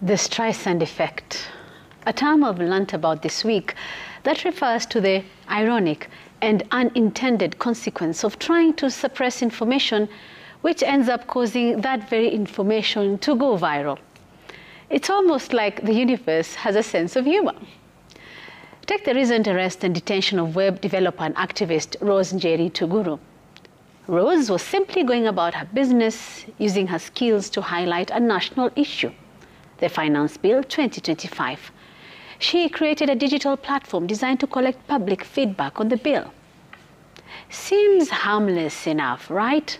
The Streisand effect, a term I've learnt about this week that refers to the ironic and unintended consequence of trying to suppress information which ends up causing that very information to go viral. It's almost like the universe has a sense of humor. Take the recent arrest and detention of web developer and activist Rose Njeri Tuguru. Rose was simply going about her business, using her skills to highlight a national issue, the Finance Bill 2025. She created a digital platform designed to collect public feedback on the bill. Seems harmless enough, right?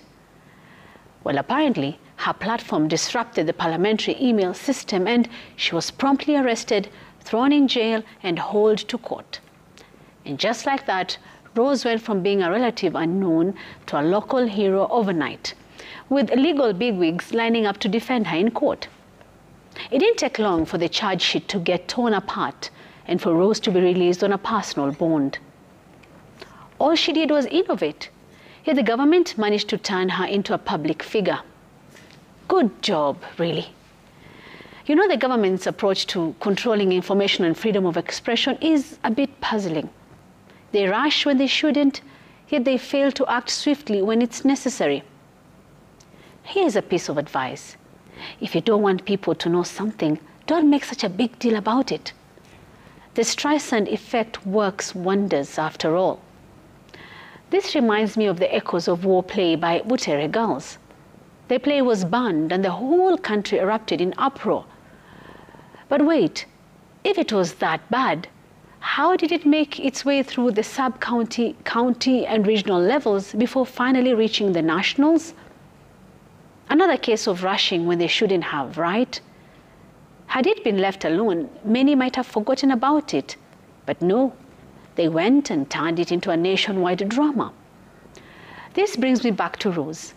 Well, apparently, her platform disrupted the parliamentary email system and she was promptly arrested, thrown in jail and hauled to court. And just like that, Rose went from being a relative unknown to a local hero overnight, with legal bigwigs lining up to defend her in court. It didn't take long for the charge sheet to get torn apart and for Rose to be released on a personal bond. All she did was innovate, yet the government managed to turn her into a public figure. Good job, really. You know, the government's approach to controlling information and freedom of expression is a bit puzzling. They rush when they shouldn't, yet they fail to act swiftly when it's necessary. Here's a piece of advice. If you don't want people to know something, don't make such a big deal about it. The Streisand effect works wonders after all. This reminds me of the echoes of war play by Butere girls. The play was banned and the whole country erupted in uproar. But wait, if it was that bad, how did it make its way through the sub-county, county and regional levels before finally reaching the nationals? Another case of rushing when they shouldn't have, right? Had it been left alone, many might have forgotten about it. But no, they went and turned it into a nationwide drama. This brings me back to Rose.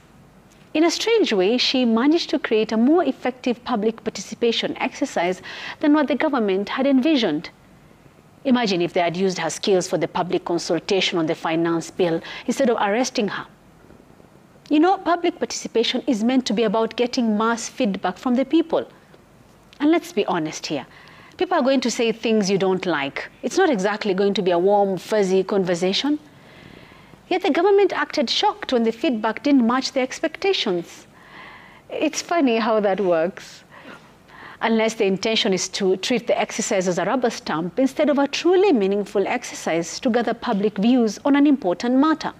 In a strange way, she managed to create a more effective public participation exercise than what the government had envisioned. Imagine if they had used her skills for the public consultation on the finance bill instead of arresting her. You know, public participation is meant to be about getting mass feedback from the people. And let's be honest here. People are going to say things you don't like. It's not exactly going to be a warm, fuzzy conversation. Yet the government acted shocked when the feedback didn't match their expectations. It's funny how that works. Unless the intention is to treat the exercise as a rubber stamp instead of a truly meaningful exercise to gather public views on an important matter.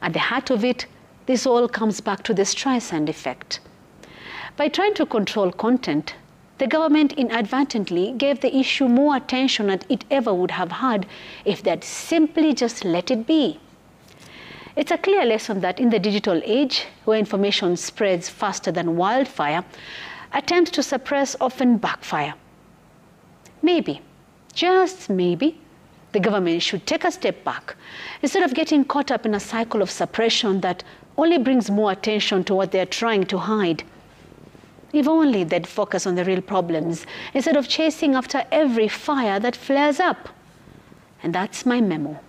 At the heart of it, this all comes back to the Streisand effect. By trying to control content, the government inadvertently gave the issue more attention than it ever would have had if they had simply just let it be. It's a clear lesson that in the digital age, where information spreads faster than wildfire, attempts to suppress often backfire. Maybe, just maybe, the government should take a step back instead of getting caught up in a cycle of suppression that only brings more attention to what they're trying to hide. If only they'd focus on the real problems instead of chasing after every fire that flares up. And that's my memo.